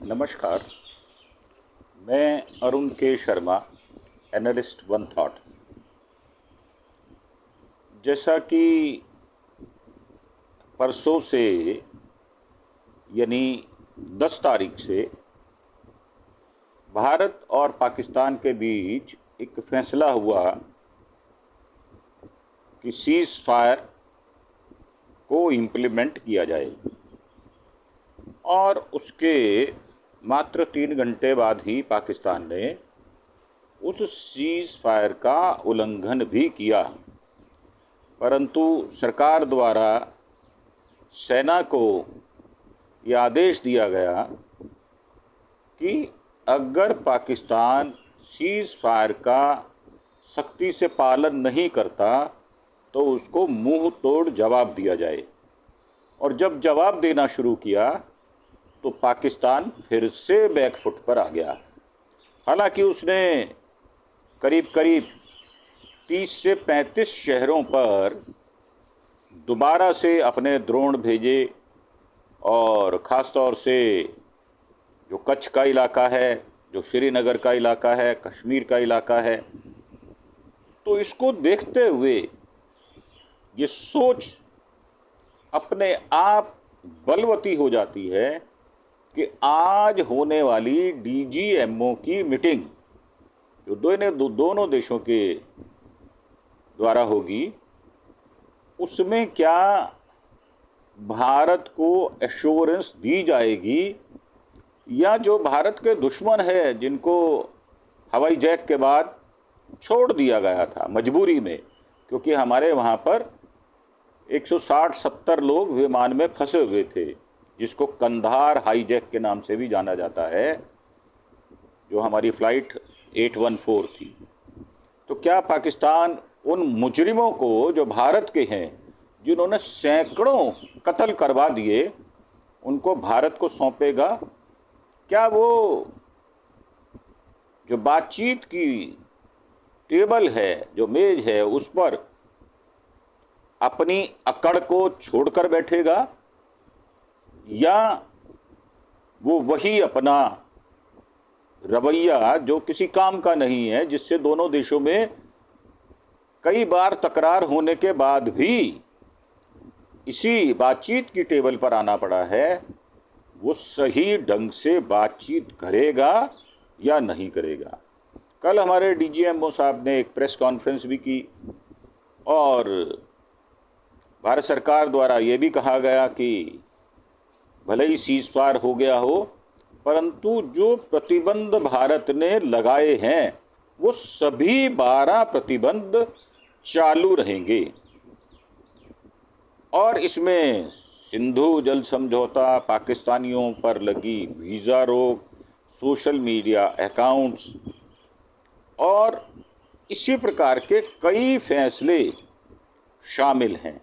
नमस्कार। मैं अरुण के शर्मा, एनालिस्ट वन थॉट। जैसा कि परसों से यानी 10 तारीख से भारत और पाकिस्तान के बीच एक फैसला हुआ कि सीज़ फायर को इम्प्लीमेंट किया जाए और उसके मात्र 3 घंटे बाद ही पाकिस्तान ने उस सीज़ फायर का उल्लंघन भी किया। परंतु सरकार द्वारा सेना को यह आदेश दिया गया कि अगर पाकिस्तान सीज़ फायर का सख्ती से पालन नहीं करता तो उसको मुंह तोड़ जवाब दिया जाए। और जब जवाब देना शुरू किया तो पाकिस्तान फिर से बैकफुट पर आ गया। हालांकि उसने करीब करीब 30 से 35 शहरों पर दोबारा से अपने ड्रोन भेजे और ख़ास तौर से जो कच्छ का इलाका है, जो श्रीनगर का इलाका है, कश्मीर का इलाका है, तो इसको देखते हुए ये सोच अपने आप बलवती हो जाती है कि आज होने वाली डीजीएमओ की मीटिंग जो दोनों देशों के द्वारा होगी, उसमें क्या भारत को एश्योरेंस दी जाएगी या जो भारत के दुश्मन है जिनको हवाई जैक के बाद छोड़ दिया गया था मजबूरी में, क्योंकि हमारे वहाँ पर 160-70 लोग विमान में फंसे हुए थे, जिसको कंधार हाईजैक के नाम से भी जाना जाता है, जो हमारी फ़्लाइट 814 थी। तो क्या पाकिस्तान उन मुजरिमों को जो भारत के हैं, जिन्होंने सैकड़ों कत्ल करवा दिए, उनको भारत को सौंपेगा? क्या वो जो बातचीत की टेबल है, जो मेज है, उस पर अपनी अकड़ को छोड़कर बैठेगा या वो वही अपना रवैया जो किसी काम का नहीं है, जिससे दोनों देशों में कई बार तकरार होने के बाद भी इसी बातचीत की टेबल पर आना पड़ा है, वो सही ढंग से बातचीत करेगा या नहीं करेगा? कल हमारे डीजीएमओ साहब ने एक प्रेस कॉन्फ्रेंस भी की और भारत सरकार द्वारा ये भी कहा गया कि भले ही सीज़ फायर हो गया हो, परंतु जो प्रतिबंध भारत ने लगाए हैं वो सभी 12 प्रतिबंध चालू रहेंगे। और इसमें सिंधु जल समझौता, पाकिस्तानियों पर लगी वीज़ा रोक, सोशल मीडिया अकाउंट्स और इसी प्रकार के कई फैसले शामिल हैं।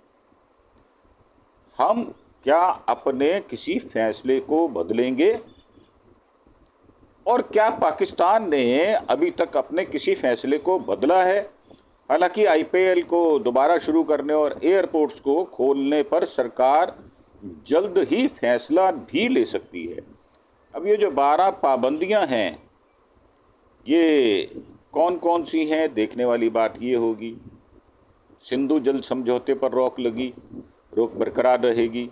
हम क्या अपने किसी फैसले को बदलेंगे? और क्या पाकिस्तान ने अभी तक अपने किसी फैसले को बदला है? हालांकि आईपीएल को दोबारा शुरू करने और एयरपोर्ट्स को खोलने पर सरकार जल्द ही फैसला भी ले सकती है। अब ये जो 12 पाबंदियां हैं, ये कौन कौन सी हैं? देखने वाली बात ये होगी। सिंधु जल समझौते पर रोक बरकरार रहेगी।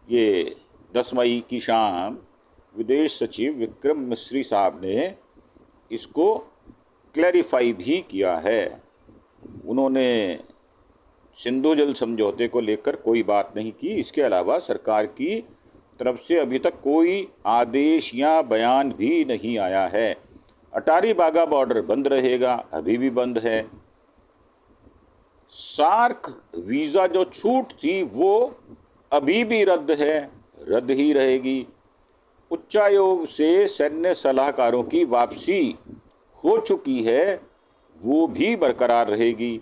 ये 10 मई की शाम विदेश सचिव विक्रम मिस्री साहब ने इसको क्लैरिफाई भी किया है। उन्होंने सिंधु जल समझौते को लेकर कोई बात नहीं की। इसके अलावा सरकार की तरफ से अभी तक कोई आदेश या बयान भी नहीं आया है। अटारी बागा बॉर्डर बंद रहेगा, अभी भी बंद है। सार्क वीज़ा जो छूट थी वो अभी भी रद्द है, रद्द ही रहेगी। उच्चायोग से सैन्य सलाहकारों की वापसी हो चुकी है, वो भी बरकरार रहेगी।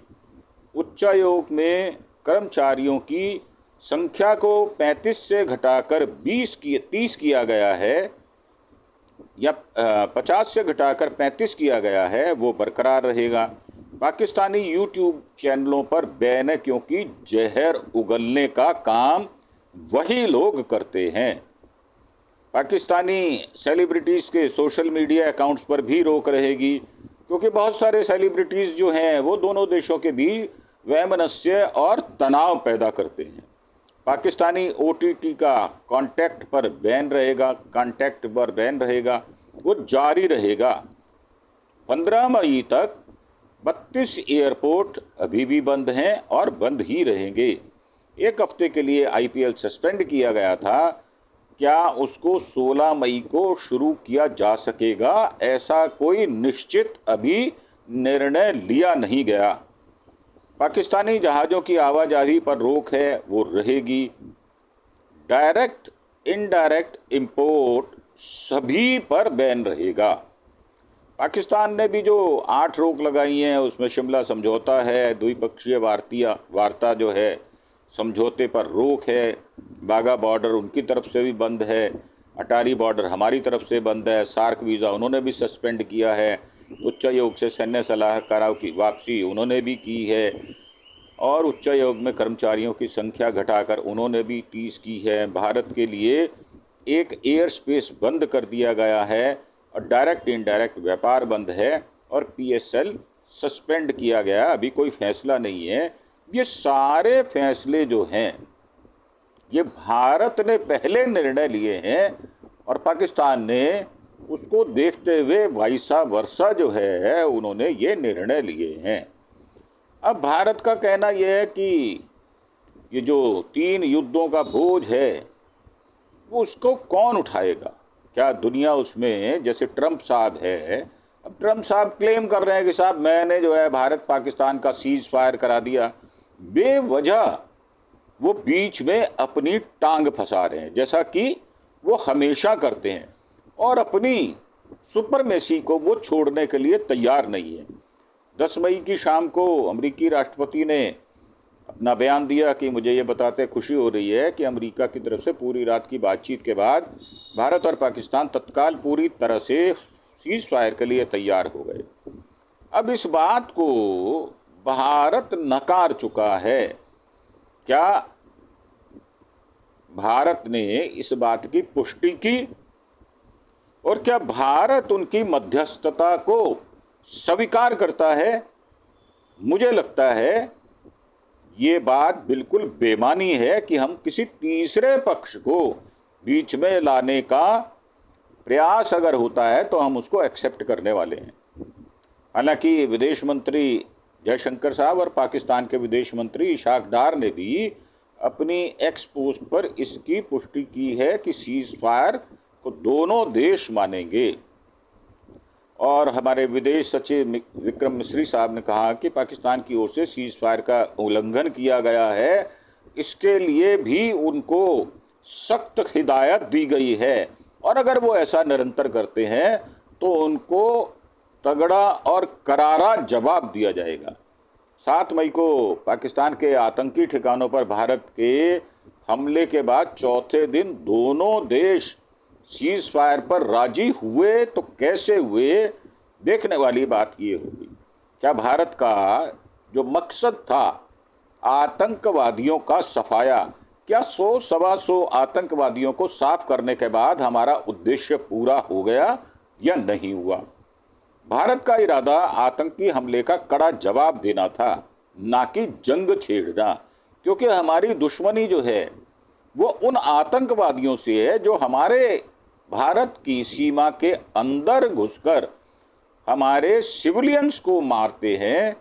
उच्चायोग में कर्मचारियों की संख्या को 35 से घटाकर 30 किया गया है या 50 से घटाकर 35 किया गया है, वो बरकरार रहेगा। पाकिस्तानी यूट्यूब चैनलों पर बैन है क्योंकि जहर उगलने का काम वही लोग करते हैं। पाकिस्तानी सेलिब्रिटीज़ के सोशल मीडिया अकाउंट्स पर भी रोक रहेगी, क्योंकि बहुत सारे सेलिब्रिटीज़ जो हैं वो दोनों देशों के बीच वैमनस्य और तनाव पैदा करते हैं। पाकिस्तानी OTT का कांटेक्ट पर बैन रहेगा, वो जारी रहेगा। 15 मई तक 32 एयरपोर्ट अभी भी बंद हैं और बंद ही रहेंगे। एक हफ्ते के लिए IPL सस्पेंड किया गया था, क्या उसको 16 मई को शुरू किया जा सकेगा, ऐसा कोई निश्चित अभी निर्णय लिया नहीं गया। पाकिस्तानी जहाज़ों की आवाजाही पर रोक है, वो रहेगी। डायरेक्ट इनडायरेक्ट इंपोर्ट सभी पर बैन रहेगा। पाकिस्तान ने भी जो 8 रोक लगाई हैं उसमें शिमला समझौता है, द्विपक्षीय वार्ता जो है, समझौते पर रोक है। बागा बॉर्डर उनकी तरफ से भी बंद है, अटारी बॉर्डर हमारी तरफ से बंद है। सार्क वीज़ा उन्होंने भी सस्पेंड किया है। उच्चायोग से सैन्य सलाहकारों की वापसी उन्होंने भी की है, और उच्चायोग में कर्मचारियों की संख्या घटाकर उन्होंने भी 30 की है। भारत के लिए एक एयर स्पेस बंद कर दिया गया है, और डायरेक्ट इनडायरेक्ट व्यापार बंद है, और PSL सस्पेंड किया गया। अभी कोई फैसला नहीं है। ये सारे फैसले जो हैं ये भारत ने पहले निर्णय लिए हैं, और पाकिस्तान ने उसको देखते हुए वाइसा वर्षा जो है उन्होंने ये निर्णय लिए हैं। अब भारत का कहना यह है कि ये जो 3 युद्धों का बोझ है वो उसको कौन उठाएगा। क्या दुनिया उसमें, जैसे ट्रंप साहब है, अब ट्रंप साहब क्लेम कर रहे हैं कि साहब मैंने जो है भारत पाकिस्तान का सीज फायर करा दिया। बेवजह वो बीच में अपनी टांग फंसा रहे हैं, जैसा कि वो हमेशा करते हैं, और अपनी सुपरमेसी को वो छोड़ने के लिए तैयार नहीं है। 10 मई की शाम को अमेरिकी राष्ट्रपति ने अपना बयान दिया कि मुझे ये बताते खुशी हो रही है कि अमेरिका की तरफ से पूरी रात की बातचीत के बाद भारत और पाकिस्तान तत्काल पूरी तरह से सीज फायर के लिए तैयार हो गए। अब इस बात को भारत नकार चुका है। क्या भारत ने इस बात की पुष्टि की, और क्या भारत उनकी मध्यस्थता को स्वीकार करता है? मुझे लगता है ये बात बिल्कुल बेमानी है कि हम किसी तीसरे पक्ष को बीच में लाने का प्रयास अगर होता है तो हम उसको एक्सेप्ट करने वाले हैं। हालांकि विदेश मंत्री जयशंकर साहब और पाकिस्तान के विदेश मंत्री इशाक डार ने भी अपनी एक्स पोस्ट पर इसकी पुष्टि की है कि सीज फायर को दोनों देश मानेंगे। और हमारे विदेश सचिव विक्रम मिस्री साहब ने कहा कि पाकिस्तान की ओर से सीज फायर का उल्लंघन किया गया है, इसके लिए भी उनको सख्त हिदायत दी गई है, और अगर वो ऐसा निरंतर करते हैं तो उनको तगड़ा और करारा जवाब दिया जाएगा। 7 मई को पाकिस्तान के आतंकी ठिकानों पर भारत के हमले के बाद चौथे दिन दोनों देश सीज फायर पर राजी हुए, तो कैसे हुए, देखने वाली बात ये होगी। क्या भारत का जो मकसद था आतंकवादियों का सफाया, क्या 100-125 आतंकवादियों को साफ करने के बाद हमारा उद्देश्य पूरा हो गया या नहीं हुआ? भारत का इरादा आतंकी हमले का कड़ा जवाब देना था, ना कि जंग छेड़ना, क्योंकि हमारी दुश्मनी जो है वो उन आतंकवादियों से है जो हमारे भारत की सीमा के अंदर घुसकर हमारे सिविलियंस को मारते हैं।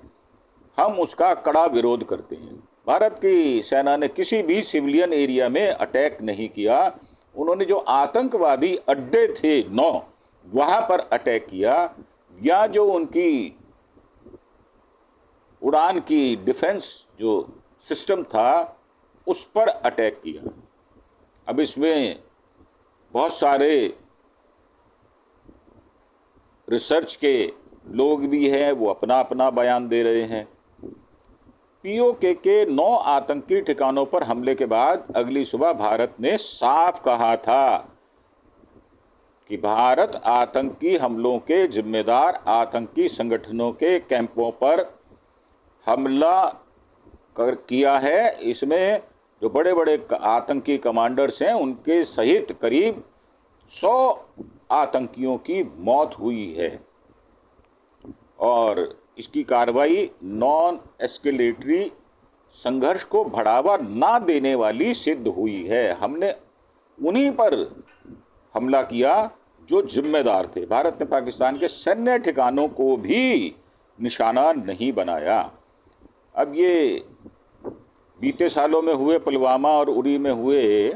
हम उसका कड़ा विरोध करते हैं। भारत की सेना ने किसी भी सिविलियन एरिया में अटैक नहीं किया। उन्होंने जो आतंकवादी अड्डे थे 9 वहाँ पर अटैक किया, या जो उनकी उड़ान की डिफेंस जो सिस्टम था उस पर अटैक किया। अब इसमें बहुत सारे रिसर्च के लोग भी हैं, वो अपना अपना बयान दे रहे हैं। POK के 9 आतंकी ठिकानों पर हमले के बाद अगली सुबह भारत ने साफ कहा था कि भारत आतंकी हमलों के जिम्मेदार आतंकी संगठनों के कैंपों पर हमला किया है। इसमें जो बड़े बड़े आतंकी कमांडर्स हैं उनके सहित करीब 100 आतंकियों की मौत हुई है और इसकी कार्रवाई नॉन एस्केलेटरी संघर्ष को बढ़ावा ना देने वाली सिद्ध हुई है। हमने उन्हीं पर हमला किया जो जिम्मेदार थे। भारत ने पाकिस्तान के सैन्य ठिकानों को भी निशाना नहीं बनाया। अब ये बीते सालों में हुए पुलवामा और उरी में हुए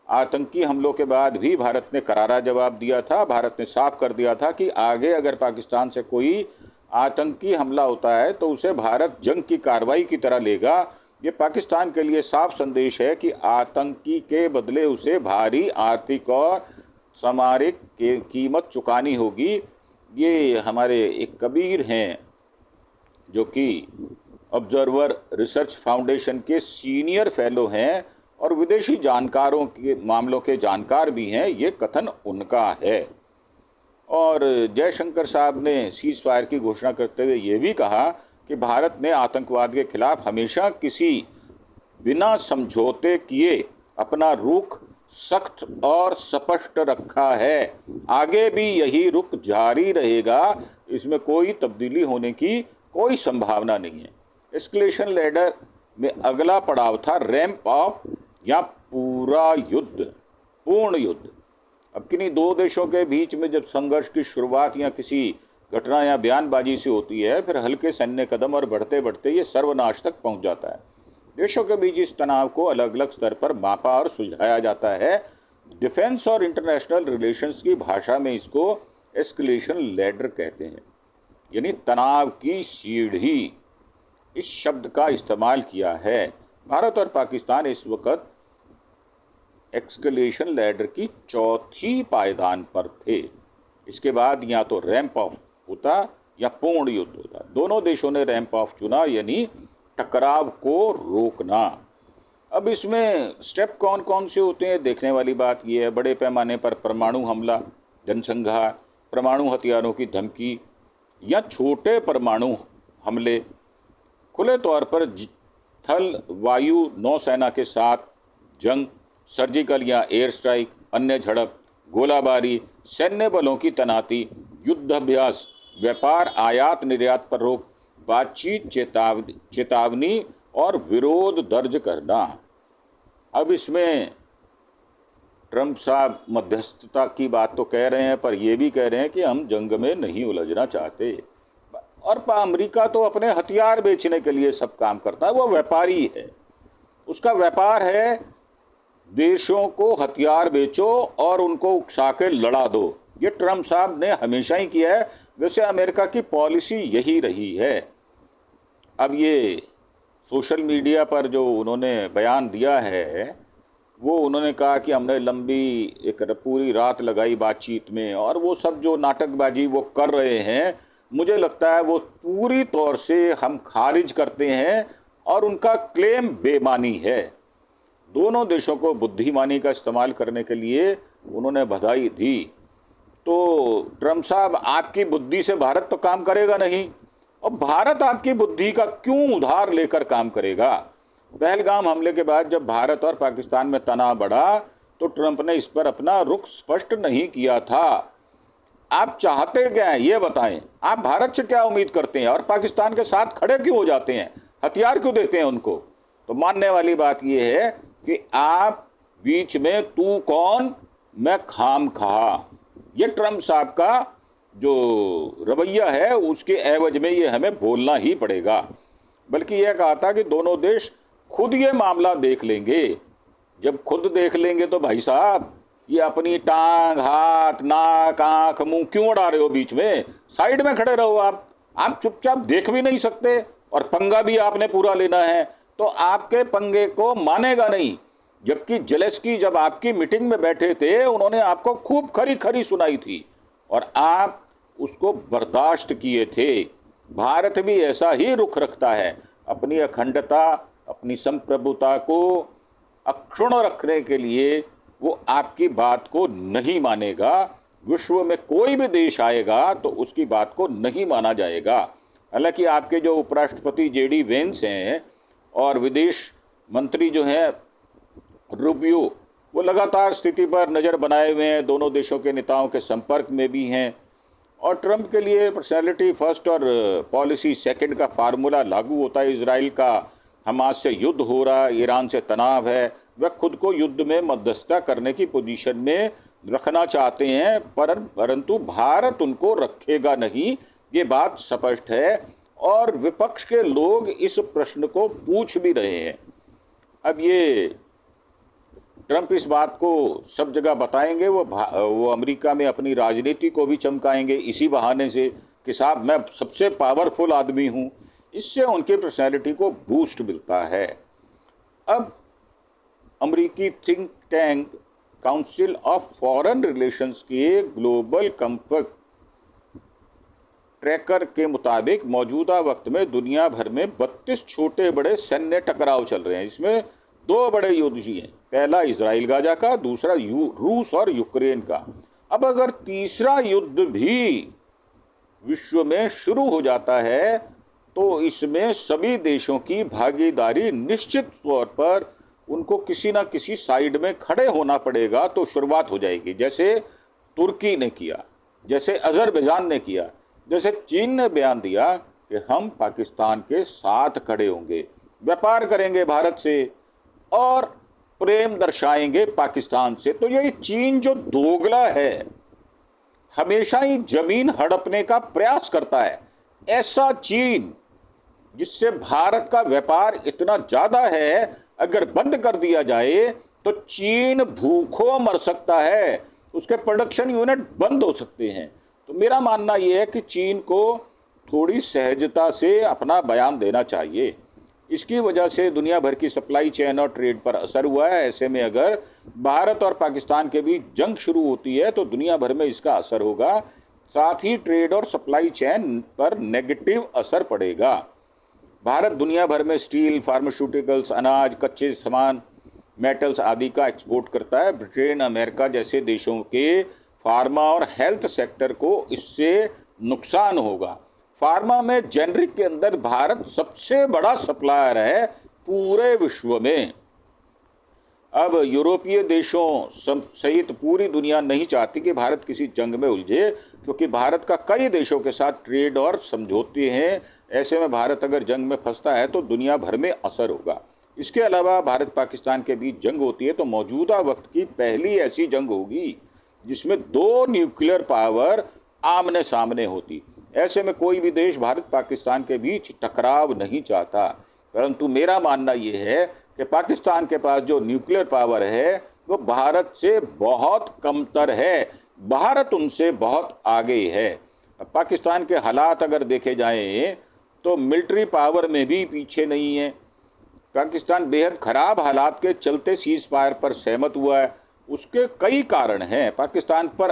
आतंकी हमलों के बाद भी भारत ने करारा जवाब दिया था। भारत ने साफ कर दिया था कि आगे अगर पाकिस्तान से कोई आतंकी हमला होता है तो उसे भारत जंग की कार्रवाई की तरह लेगा। ये पाकिस्तान के लिए साफ संदेश है कि आतंकी के बदले उसे भारी आर्थिक और सामरिक कीमत चुकानी होगी। ये हमारे एक कबीर हैं जो कि ऑब्जर्वर रिसर्च फाउंडेशन के सीनियर फेलो हैं और विदेशी जानकारों के मामलों के जानकार भी हैं। ये कथन उनका है। और जयशंकर साहब ने सीज फायर की घोषणा करते हुए ये भी कहा कि भारत ने आतंकवाद के खिलाफ हमेशा किसी बिना समझौते किए अपना रुख सख्त और स्पष्ट रखा है। आगे भी यही रुख जारी रहेगा। इसमें कोई तब्दीली होने की कोई संभावना नहीं है। एस्केलेशन लैडर में अगला पड़ाव था रैंप ऑफ या पूरा युद्ध, पूर्ण युद्ध। अब किन्हीं दो देशों के बीच में जब संघर्ष की शुरुआत या किसी घटना या बयानबाजी से होती है, फिर हल्के सैन्य कदम और बढ़ते बढ़ते ये सर्वनाश तक पहुंच जाता है। देशों के बीच इस तनाव को अलग अलग स्तर पर मापा और सुलझाया जाता है। डिफेंस और इंटरनेशनल रिलेशंस की भाषा में इसको एस्केलेशन लैडर कहते हैं, यानी तनाव की सीढ़ी। इस शब्द का इस्तेमाल किया है। भारत और पाकिस्तान इस वक्त एस्केलेशन लैडर की चौथी पायदान पर थे। इसके बाद या तो रैंप ऑफ होता या पूर्ण युद्ध होता। दोनों देशों ने रैंप ऑफ चुना, यानी टकराव को रोकना। अब इसमें स्टेप कौन कौन से होते हैं देखने वाली बात यह है। बड़े पैमाने पर परमाणु हमला, जनसंहार, परमाणु हथियारों की धमकी या छोटे परमाणु हमले, खुले तौर पर थल वायु नौसेना के साथ जंग, सर्जिकल या एयर स्ट्राइक, अन्य झड़प, गोलाबारी, सैन्य बलों की तैनाती, युद्ध अभ्यास, व्यापार आयात निर्यात पर रोक, बातचीत, चेतावनी और विरोध दर्ज करना। अब इसमें ट्रंप साहब मध्यस्थता की बात तो कह रहे हैं, पर यह भी कह रहे हैं कि हम जंग में नहीं उलझना चाहते। और अमेरिका तो अपने हथियार बेचने के लिए सब काम करता है, वो व्यापारी है। उसका व्यापार है देशों को हथियार बेचो और उनको उकसा के लड़ा दो। ये ट्रंप साहब ने हमेशा ही किया है। वैसे अमेरिका की पॉलिसी यही रही है। अब ये सोशल मीडिया पर जो उन्होंने बयान दिया है, वो उन्होंने कहा कि हमने लंबी एक पूरी रात लगाई बातचीत में, और वो सब जो नाटकबाजी वो कर रहे हैं, मुझे लगता है वो पूरी तौर से हम खारिज करते हैं और उनका क्लेम बेमानी है। दोनों देशों को बुद्धिमानी का इस्तेमाल करने के लिए उन्होंने बधाई दी। तो ट्रंप साहब, आपकी बुद्धि से भारत तो काम करेगा नहीं, और भारत आपकी बुद्धि का क्यों उधार लेकर काम करेगा। पहलगाम हमले के बाद जब भारत और पाकिस्तान में तनाव बढ़ा तो ट्रंप ने इस पर अपना रुख स्पष्ट नहीं किया था। आप चाहते क्या हैं ये बताएं। आप भारत से क्या उम्मीद करते हैं और पाकिस्तान के साथ खड़े क्यों हो जाते हैं, हथियार क्यों देते हैं उनको। तो मानने वाली बात यह है कि आप बीच में तू कौन मैं खाम खा, ये ट्रंप साहब का जो रवैया है उसके एवज में ये हमें बोलना ही पड़ेगा। बल्कि यह कहा था कि दोनों देश खुद ये मामला देख लेंगे। जब खुद देख लेंगे तो भाई साहब ये अपनी टांग, हाथ, नाक, आंख, मुंह क्यों उड़ा रहे हो बीच में, साइड में खड़े रहो। आप चुपचाप देख भी नहीं सकते और पंगा भी आपने पूरा लेना है, तो आपके पंगे को मानेगा नहीं। जबकि जेलेंस्की जब आपकी मीटिंग में बैठे थे, उन्होंने आपको खूब खरी खरी सुनाई थी और आप उसको बर्दाश्त किए थे। भारत भी ऐसा ही रुख रखता है। अपनी अखंडता, अपनी संप्रभुता को अक्षुण्ण रखने के लिए वो आपकी बात को नहीं मानेगा। विश्व में कोई भी देश आएगा तो उसकी बात को नहीं माना जाएगा। हालांकि आपके जो उपराष्ट्रपति जेडी वेंस हैं और विदेश मंत्री जो हैं रूबियो, वो लगातार स्थिति पर नज़र बनाए हुए हैं, दोनों देशों के नेताओं के संपर्क में भी हैं। और ट्रंप के लिए पर्सनैलिटी फर्स्ट और पॉलिसी सेकंड का फार्मूला लागू होता है। इजराइल का हमास से युद्ध हो रहा है, ईरान से तनाव है, वह खुद को युद्ध में मध्यस्थता करने की पोजीशन में रखना चाहते हैं, परंतु भारत उनको रखेगा नहीं, ये बात स्पष्ट है। और विपक्ष के लोग इस प्रश्न को पूछ भी रहे हैं। अब ये ट्रंप इस बात को सब जगह बताएंगे, वो अमेरिका में अपनी राजनीति को भी चमकाएंगे इसी बहाने से कि साहब मैं सबसे पावरफुल आदमी हूँ। इससे उनकी पर्सनैलिटी को बूस्ट मिलता है। अब अमेरिकी think tank council of foreign relations के ग्लोबल कंफर्ट ट्रैकर के मुताबिक मौजूदा वक्त में दुनिया भर में 32 छोटे बड़े सैन्य टकराव चल रहे हैं। इसमें 2 बड़े युद्ध ही हैं, पहला इजराइल गाजा का, दूसरा रूस और यूक्रेन का। अब अगर तीसरा युद्ध भी विश्व में शुरू हो जाता है तो इसमें सभी देशों की भागीदारी निश्चित तौर पर उनको किसी ना किसी साइड में खड़े होना पड़ेगा। तो शुरुआत हो जाएगी, जैसे तुर्की ने किया, जैसे अजरबैजान ने किया, जैसे चीन ने बयान दिया कि हम पाकिस्तान के साथ खड़े होंगे, व्यापार करेंगे भारत से और प्रेम दर्शाएंगे पाकिस्तान से। तो ये चीन जो दोगला है, हमेशा ही जमीन हड़पने का प्रयास करता है, ऐसा चीन जिससे भारत का व्यापार इतना ज्यादा है, अगर बंद कर दिया जाए तो चीन भूखों मर सकता है, उसके प्रोडक्शन यूनिट बंद हो सकते हैं। तो मेरा मानना यह है कि चीन को थोड़ी सहजता से अपना बयान देना चाहिए। इसकी वजह से दुनिया भर की सप्लाई चेन और ट्रेड पर असर हुआ है। ऐसे में अगर भारत और पाकिस्तान के बीच जंग शुरू होती है तो दुनिया भर में इसका असर होगा, साथ ही ट्रेड और सप्लाई चेन पर नेगेटिव असर पड़ेगा। भारत दुनिया भर में स्टील, फार्मास्यूटिकल्स, अनाज, कच्चे सामान, मेटल्स आदि का एक्सपोर्ट करता है। ब्रिटेन, अमेरिका जैसे देशों के फार्मा और हेल्थ सेक्टर को इससे नुकसान होगा। फार्मा में जेनरिक के अंदर भारत सबसे बड़ा सप्लायर है पूरे विश्व में। अब यूरोपीय देशों सहित पूरी दुनिया नहीं चाहती कि भारत किसी जंग में उलझे, क्योंकि भारत का कई देशों के साथ ट्रेड और समझौते हैं। ऐसे में भारत अगर जंग में फंसता है तो दुनिया भर में असर होगा। इसके अलावा भारत पाकिस्तान के बीच जंग होती है तो मौजूदा वक्त की पहली ऐसी जंग होगी जिसमें 2 न्यूक्लियर पावर आमने सामने होती। ऐसे में कोई भी देश भारत पाकिस्तान के बीच टकराव नहीं चाहता, परंतु मेरा मानना यह है कि पाकिस्तान के पास जो न्यूक्लियर पावर है वो भारत से बहुत कमतर है, भारत उनसे बहुत आगे है। अब पाकिस्तान के हालात अगर देखे जाएं तो मिलिट्री पावर में भी पीछे नहीं है। पाकिस्तान बेहद खराब हालात के चलते सीज फायर पर सहमत हुआ है। उसके कई कारण हैं। पाकिस्तान पर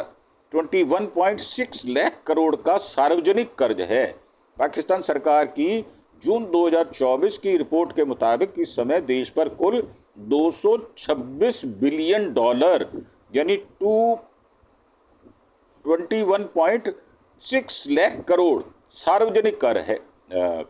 21.6 लाख करोड़ का सार्वजनिक कर्ज है। पाकिस्तान सरकार की जून 2024 की रिपोर्ट के मुताबिक इस समय देश पर कुल 226 बिलियन डॉलर यानी 21.6 लाख करोड़ सार्वजनिक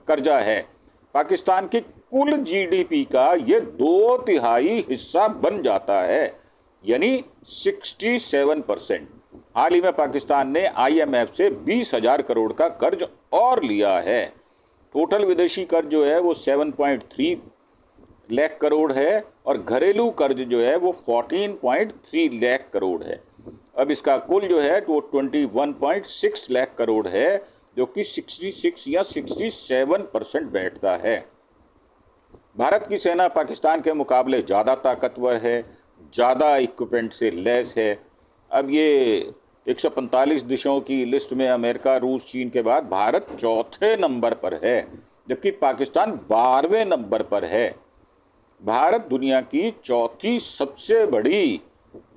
कर्जा है। पाकिस्तान की कुल जीडीपी का ये 2/3 हिस्सा बन जाता है, यानी 67%। हाल ही में पाकिस्तान ने IMF से 20,000 करोड़ का कर्ज और लिया है। टोटल विदेशी कर्ज जो है वो 7.3 लाख करोड़ है और घरेलू कर्ज जो है वो 14.3 लाख करोड़ है। अब इसका कुल जो है वो 21.6 लाख करोड़ है, जो कि 66 या 67% बैठता है। भारत की सेना पाकिस्तान के मुकाबले ज़्यादा ताकतवर है, ज़्यादा इक्विपमेंट से लैस है। अब ये 145 देशों की लिस्ट में अमेरिका, रूस, चीन के बाद भारत 4थे नंबर पर है, जबकि पाकिस्तान 12वें नंबर पर है। भारत दुनिया की 4थी सबसे बड़ी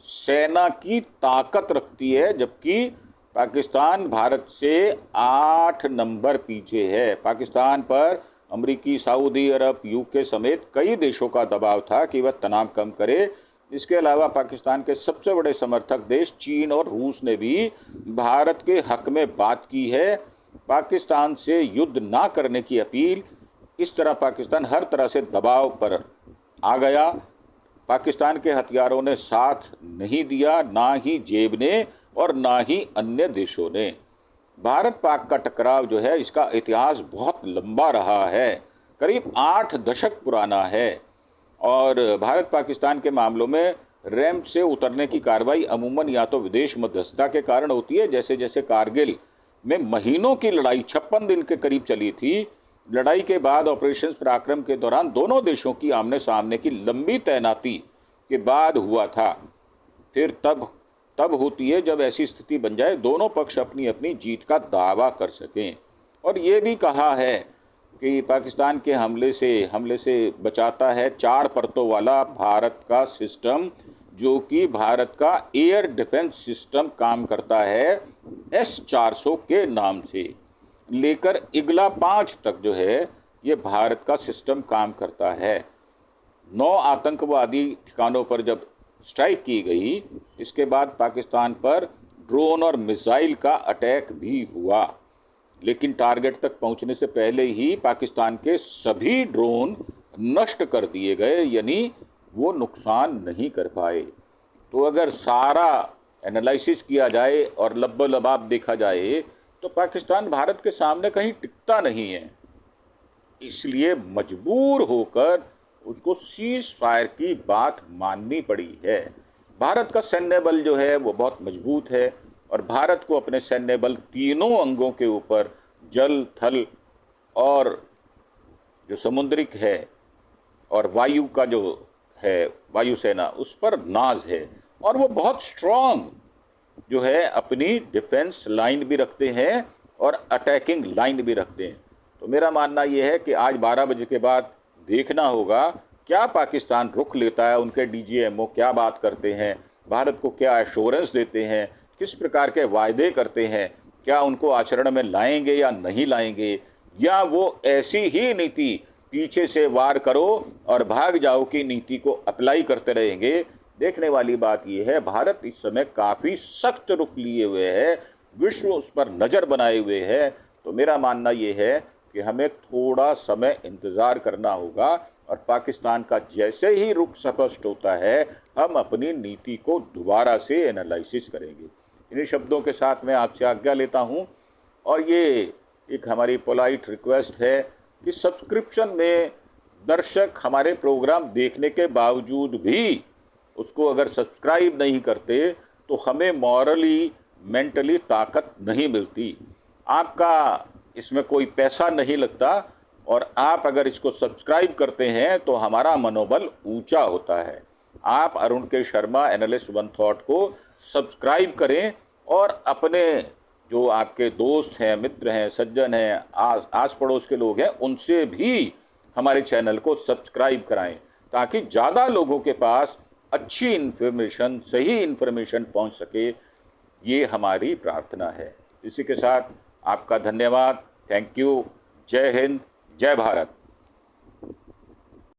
सेना की ताकत रखती है, जबकि पाकिस्तान भारत से 8 नंबर पीछे है। पाकिस्तान पर अमरीकी, सऊदी अरब, यूके समेत कई देशों का दबाव था कि वह तनाव कम करे। इसके अलावा पाकिस्तान के सबसे बड़े समर्थक देश चीन और रूस ने भी भारत के हक में बात की है, पाकिस्तान से युद्ध ना करने की अपील। इस तरह पाकिस्तान हर तरह से दबाव पर आ गया पाकिस्तान के हथियारों ने साथ नहीं दिया, ना ही जेब ने और ना ही अन्य देशों ने। भारत पाक का टकराव जो है, इसका इतिहास बहुत लंबा रहा है, करीब 8 दशक पुराना है। और भारत पाकिस्तान के मामलों में रैंप से उतरने की कार्रवाई अमूमन या तो विदेश मध्यस्थता के कारण होती है, जैसे जैसे कारगिल में महीनों की लड़ाई 56 दिन के करीब चली थी। लड़ाई के बाद ऑपरेशन पराक्रम के दौरान दोनों देशों की आमने सामने की लंबी तैनाती के बाद हुआ था। फिर तब होती है जब ऐसी स्थिति बन जाए दोनों पक्ष अपनी अपनी जीत का दावा कर सकें। और ये भी कहा है कि पाकिस्तान के हमले से बचाता है 4 परतों वाला भारत का सिस्टम, जो कि भारत का एयर डिफेंस सिस्टम काम करता है S-400 के नाम से, लेकर इगला 5 तक जो है ये भारत का सिस्टम काम करता है। 9 आतंकवादी ठिकानों पर जब स्ट्राइक की गई, इसके बाद पाकिस्तान पर ड्रोन और मिसाइल का अटैक भी हुआ, लेकिन टारगेट तक पहुंचने से पहले ही पाकिस्तान के सभी ड्रोन नष्ट कर दिए गए, यानी वो नुकसान नहीं कर पाए। तो अगर सारा एनालिसिस किया जाए और लब्बो लबाब देखा जाए तो पाकिस्तान भारत के सामने कहीं टिकता नहीं है, इसलिए मजबूर होकर उसको सीज फायर की बात माननी पड़ी है। भारत का सैन्य बल जो है वो बहुत मजबूत है और भारत को अपने सैन्य बल तीनों अंगों के ऊपर, जल, थल और जो समुद्रिक है और वायु का जो है वायुसेना, उस पर नाज है। और वो बहुत स्ट्रॉन्ग जो है अपनी डिफेंस लाइन भी रखते हैं और अटैकिंग लाइन भी रखते हैं। तो मेरा मानना ये है कि आज 12 बजे के बाद देखना होगा क्या पाकिस्तान रुख लेता है, उनके DGMO क्या बात करते हैं, भारत को क्या एश्योरेंस देते हैं, किस प्रकार के वायदे करते हैं, क्या उनको आचरण में लाएंगे या नहीं लाएंगे, या वो ऐसी ही नीति पीछे से वार करो और भाग जाओ की नीति को अप्लाई करते रहेंगे। देखने वाली बात यह है, भारत इस समय काफ़ी सख्त रुख लिए हुए है, विश्व उस पर नज़र बनाए हुए है। तो मेरा मानना यह है कि हमें थोड़ा समय इंतज़ार करना होगा और पाकिस्तान का जैसे ही रुख स्पष्ट होता है हम अपनी नीति को दोबारा से एनालिसिस करेंगे। इन्हीं शब्दों के साथ मैं आपसे आज्ञा लेता हूं और ये एक हमारी पोलाइट रिक्वेस्ट है कि सब्सक्रिप्शन में दर्शक हमारे प्रोग्राम देखने के बावजूद भी उसको अगर सब्सक्राइब नहीं करते तो हमें मॉरली, मेंटली ताकत नहीं मिलती। आपका इसमें कोई पैसा नहीं लगता और आप अगर इसको सब्सक्राइब करते हैं तो हमारा मनोबल ऊंचा होता है। आप अरुण के शर्मा एनालिस्ट वन थॉट को सब्सक्राइब करें और अपने जो आपके दोस्त हैं, मित्र हैं, सज्जन हैं, आस पड़ोस के लोग हैं, उनसे भी हमारे चैनल को सब्सक्राइब कराएं ताकि ज़्यादा लोगों के पास अच्छी इन्फॉर्मेशन, सही इन्फॉर्मेशन पहुंच सके। ये हमारी प्रार्थना है। इसी के साथ आपका धन्यवाद। Thank you. जय हिंद, जय भारत।